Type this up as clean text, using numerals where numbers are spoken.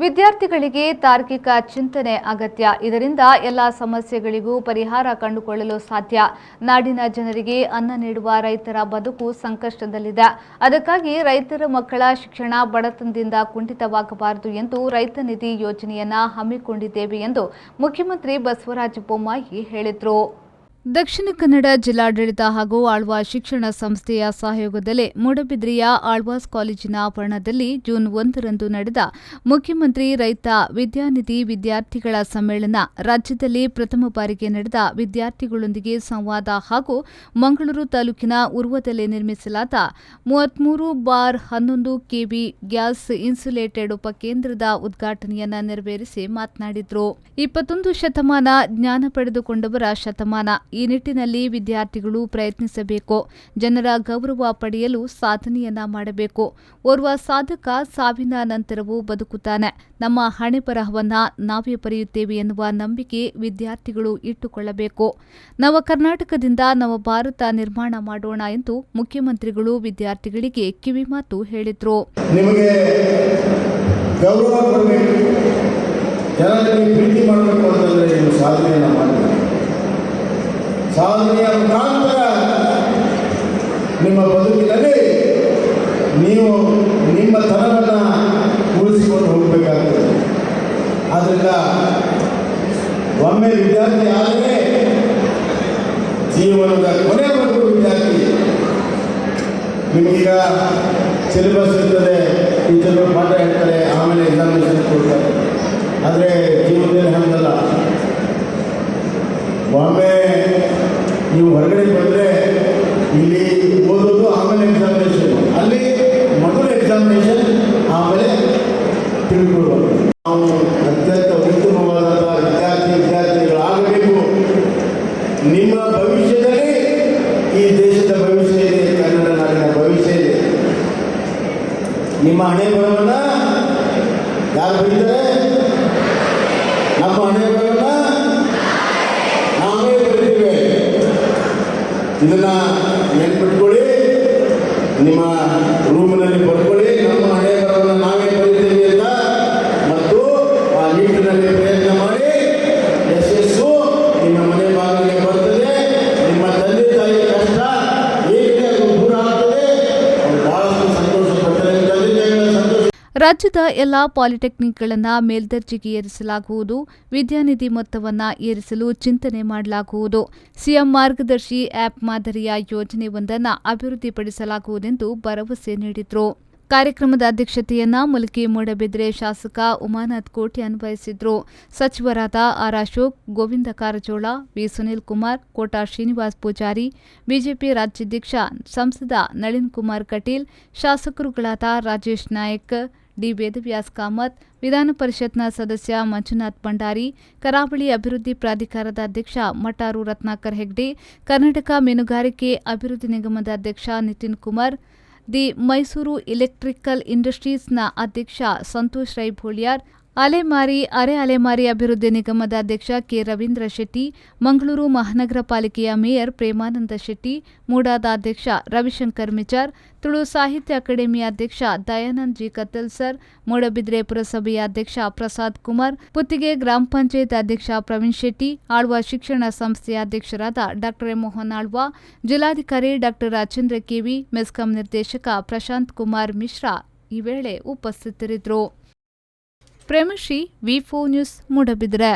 ವಿದ್ಯಾರ್ಥಿಗಳಿಗೆ ತಾರ್ಕಿಕ ಚಿಂತನೆ ಅಗತ್ಯ. ಇದರಿಂದ ಎಲ್ಲ ಸಮಸ್ಯೆಗಳಿಗೂ ಪರಿಹಾರ ಕಂಡುಕೊಳ್ಳಲು ಸಾಧ್ಯ. ನಾಡಿನ ಜನರಿಗೆ ಅನ್ನ ನೀಡುವ ರೈತರ ಬದುಕು ಸಂಕಷ್ಟದಲ್ಲಿದೆ. ಅದಕ್ಕಾಗಿ ರೈತರ ಮಕ್ಕಳ ಶಿಕ್ಷಣ ಬಡತನದಿಂದ ಕುಂಠಿತವಾಗಬಾರದು ಎಂದು ರೈತ ನಿಧಿ ಯೋಜನೆಯನ್ನ ಹಮ್ಮಿಕೊಂಡಿದ್ದೇವೆ ಎಂದು ಮುಖ್ಯಮಂತ್ರಿ ಬಸವರಾಜ ಬೊಮ್ಮಾಯಿ ಹೇಳಿದರು. ದಕ್ಷಿಣ ಕನ್ನಡ ಜಿಲ್ಲಾಡಳಿತ ಹಾಗೂ ಆಳ್ವಾಸ್ ಶಿಕ್ಷಣ ಸಂಸ್ಥೆಯ ಸಹಯೋಗದಲ್ಲಿ ಮೂಡಬಿದ್ರೆಯ ಆಳ್ವಾಸ್ ಕಾಲೇಜಿನ ಆವರಣದಲ್ಲಿ ಜೂನ್ 1ರಂದು ನಡೆದ ಮುಖ್ಯಮಂತ್ರಿ ರೈತ ವಿದ್ಯಾನಿಧಿ ವಿದ್ಯಾರ್ಥಿಗಳ ಸಮ್ಮೇಳನ, ರಾಜ್ಯದಲ್ಲಿ ಪ್ರಥಮ ಬಾರಿಗೆ ನಡೆದ ವಿದ್ಯಾರ್ಥಿಗಳೊಂದಿಗೆ ಸಂವಾದ ಹಾಗೂ ಮಂಗಳೂರು ತಾಲೂಕಿನ ಉರ್ವದಲ್ಲಿ ನಿರ್ಮಿಸಲಾದ 33/11 ಕೆವಿ ಗ್ಯಾಸ್ ಇನ್ಸುಲೇಟೆಡ್ ಉಪಕೇಂದ್ರದ ಉದ್ಘಾಟನೆಯನ್ನ ನೆರವೇರಿಸಿ ಮಾತನಾಡಿದರು. 21 ಶತಮಾನ ಜ್ಞಾನ ಪಡೆದುಕೊಂಡವರ ಶತಮಾನ. ಈ ನಿಟ್ಟಿನಲ್ಲಿ ವಿದ್ಯಾರ್ಥಿಗಳು ಪ್ರಯತ್ನಿಸಬೇಕು. ಜನರ ಗೌರವ ಪಡೆಯಲು ಸಾಧನೆಯನ್ನ ಮಾಡಬೇಕು. ಓರ್ವ ಸಾಧಕ ಸಾವಿನ ನಂತರವೂ ಬದುಕುತ್ತಾನೆ. ನಮ್ಮ ಹಣೆ ಬರಹವನ್ನ ನಾವೇ ಬರೆಯುತ್ತೇವೆ ಎನ್ನುವ ನಂಬಿಕೆ ವಿದ್ಯಾರ್ಥಿಗಳು ಇಟ್ಟುಕೊಳ್ಳಬೇಕು. ನವ ಕರ್ನಾಟಕದಿಂದ ನವ ಭಾರತ ನಿರ್ಮಾಣ ಮಾಡೋಣ ಎಂದು ಮುಖ್ಯಮಂತ್ರಿಗಳು ವಿದ್ಯಾರ್ಥಿಗಳಿಗೆ ಕಿವಿಮಾತು ಹೇಳಿದರು. ನಿಮಗೆ ಗೌರವ ಕೊಡಬೇಕು, ಜನರಿಗೆ ಪ್ರೀತಿ ಮಾಡಬೇಕು ಅಂತಂದ್ರೆ ನೀವು ಸಾಧನೆಯನ್ನು ಮಾಡಬೇಕು. ಸಾಧನೆಯ ಮುಖಾಂತರ ನಿಮ್ಮ ಬದುಕಿನಲ್ಲಿ ನೀವು ನಿಮ್ಮ ತನವನ್ನು ಉಳಿಸಿಕೊಂಡು ಹೋಗಬೇಕಾಗ್ತದೆ. ಆದ್ದರಿಂದ ಒಮ್ಮೆ ವಿದ್ಯಾರ್ಥಿ ಆದರೆ ಜೀವನದ ಕೊನೆವರೆಗೂ ವಿದ್ಯಾರ್ಥಿ. ನಿಮಗೀಗ ಸಿಲೆಬಸ್ ಇರ್ತದೆ, ಟೀಚರ್ಗಳು ಪಾಠ ಹೇಳ್ತಾರೆ, ಆಮೇಲೆ ಎಕ್ಸಾಮಿನೇಷನ್ ಕೊಡ್ತಾರೆ. ಆದರೆ ಜೀವನದಲ್ಲಿ ಹಂಗಲ್ಲ. ಒಮ್ಮೆ ನೀವು ಹೊರಗಡೆ ಬಂದರೆ ಇಲ್ಲಿ ಓದೋದು, ಆಮೇಲೆ ಎಕ್ಸಾಮಿನೇಷನ್, ಅಲ್ಲಿ ಮೊದಲು ಎಕ್ಸಾಮಿನೇಷನ್, ಆಮೇಲೆ ತಿಳ್ಕೊಳ್ಳೋದು. ನಾವು ಅತ್ಯಂತ ಉತ್ತಮವಾದಂಥ ವಿದ್ಯಾರ್ಥಿಗಳಾಗಬೇಕು. ನಿಮ್ಮ ಭವಿಷ್ಯದಲ್ಲಿ ಈ ದೇಶದ ಭವಿಷ್ಯ ಇದೆ, ಕನ್ನಡ ನಾಡಿನ ಭವಿಷ್ಯ ಇದೆ. ನಿಮ್ಮ ಹಣೆ ಬರವನ್ನು ಯಾರು ಬರೀತಾರೆ? ನಮ್ಮ ಹಣೆ ಬರವನ್ನು ನಾವೇ ಬರೀತೀವಿ. ಇದನ್ನ ನೆನ್ಪಿಟ್ಕೊಳ್ಳಿ, ನಿಮ್ಮ ರೂಮಿನಲ್ಲಿ ಬರ್ಕೊಳ್ಳಿ. ನಮ್ಮ ಹಣೆ ಬರವನ್ನು ನಾವೇ ಬರೀತೀವಿ ಅಂತ ಮತ್ತು ಆ ನಿಟ್ಟಿನಲ್ಲಿ ಪ್ರಯತ್ನ ಮಾಡಿ. ಯಶಸ್ಸು ನಿಮ್ಮ ಮನೆ ಬಾಗಿಲಿಗೆ ಬರ್ತದೆ. ನಿಮ್ಮ ತಂದೆ ತಾಯಿ ಕಷ್ಟ ಹೇಗೆ ದೂರ ಆಗ್ತದೆ, ಅವರು ಬಹಳಷ್ಟು ಸಂತೋಷ ಪಡ್ತಾರೆ. ಸಂತೋಷ. ರಾಜ್ಯದ ಎಲ್ಲಾ ಪಾಲಿಟೆಕ್ನಿಕ್ಗಳನ್ನು ಮೇಲ್ದರ್ಜೆಗೆ ಏರಿಸಲಾಗುವುದು. ವಿದ್ಯಾನಿಧಿ ಮೊತ್ತವನ್ನು ಏರಿಸಲು ಚಿಂತನೆ ಮಾಡಲಾಗುವುದು. ಸಿಎಂ ಮಾರ್ಗದರ್ಶಿ ಆ್ಯಪ್ ಮಾದರಿಯ ಯೋಜನೆಯೊಂದನ್ನು ಅಭಿವೃದ್ಧಿಪಡಿಸಲಾಗುವುದೆಂದು ಭರವಸೆ ನೀಡಿದರು. ಕಾರ್ಯಕ್ರಮದ ಅಧ್ಯಕ್ಷತೆಯನ್ನ ಮುಲ್ಕಿ ಮೂಡಬಿದ್ರೆ ಶಾಸಕ ಉಮಾನಾಥ್ ಕೋಟಿ ಅನ್ವಯಿಸಿದ್ರು. ಸಚಿವರಾದ R Ashok, Govinda Karjol, V Sunil Kumar, Kota Srinivas Poojary, BJP ರಾಜ್ಯಾಧ್ಯಕ್ಷ ಸಂಸದ ನಳಿನ್ ಕುಮಾರ್ ಕಟೀಲ್, ಶಾಸಕರುಗಳಾದ ರಾಜೇಶ್ ನಾಯಕ್, ಡಿ ವೇದವ್ಯಾಸ್ ಕಾಮತ್, ವಿಧಾನ ಪರಿಷತ್ನ ಸದಸ್ಯ ಮಂಜುನಾಥ್ ಭಂಡಾರಿ, ಕರಾವಳಿ ಅಭಿವೃದ್ಧಿ ಪ್ರಾಧಿಕಾರದ ಅಧ್ಯಕ್ಷ ಮಟಾರು ರತ್ನಾಕರ್ ಹೆಗ್ಡೆ, ಕರ್ನಾಟಕ ಮೀನುಗಾರಿಕೆ ಅಭಿವೃದ್ಧಿ ನಿಗಮದ ಅಧ್ಯಕ್ಷ ನಿತಿನ್ ಕುಮಾರ್, ದಿ ಮೈಸೂರು ಎಲೆಕ್ಟ್ರಿಕಲ್ ಇಂಡಸ್ಟ್ರೀಸ್ನ ಅಧ್ಯಕ್ಷ ಸಂತೋಷ್ ರೈ ಭೋಳಿಯಾರ್, ಅರೆ ಅಲೆಮಾರಿ ಅಭಿವೃದ್ಧಿ ನಿಗಮದ ಅಧ್ಯಕ್ಷ ಕೆ ರವೀಂದ್ರ ಶೆಟ್ಟಿ, ಮಂಗಳೂರು ಮಹಾನಗರ ಪಾಲಿಕೆಯ ಮೇಯರ್ ಪ್ರೇಮಾನಂದ ಶೆಟ್ಟಿ, ಮೂಡಾದ ಅಧ್ಯಕ್ಷ ರವಿಶಂಕರ್ ಮಿಚಾರ್, ತುಳು ಸಾಹಿತ್ಯ ಅಕಾಡೆಮಿಯ ಅಧ್ಯಕ್ಷ ದಯಾನಂದ್ ಜಿ ಕತ್ತಲ್ ಸರ್, ಮೂಡಬಿದ್ರೆ ಪುರಸಭೆಯ ಅಧ್ಯಕ್ಷ ಪ್ರಸಾದ್ ಕುಮಾರ್, ಪುತ್ತಿಗೆ ಗ್ರಾಮ ಪಂಚಾಯತ್ ಅಧ್ಯಕ್ಷ ಪ್ರವೀಣ್ ಶೆಟ್ಟಿ, ಆಳ್ವಾ ಶಿಕ್ಷಣ ಸಂಸ್ಥೆಯ ಅಧ್ಯಕ್ಷರಾದ ಡಾ ಮೋಹನ್ ಆಳ್ವಾ, ಜಿಲ್ಲಾಧಿಕಾರಿ ಡಾ ರಾಜೇಂದ್ರ ಕೆವಿ, ಮೆಸ್ಕಾಂ ನಿರ್ದೇಶಕ ಪ್ರಶಾಂತ್ ಕುಮಾರ್ ಮಿಶ್ರಾ ಈ ವೇಳೆ ಉಪಸ್ಥಿತರಿದ್ದರು. ಪ್ರೇಮಶ್ರೀ, ವಿ4 ನ್ಯೂಸ್, ಮೂಡಬಿದ್ರೆ.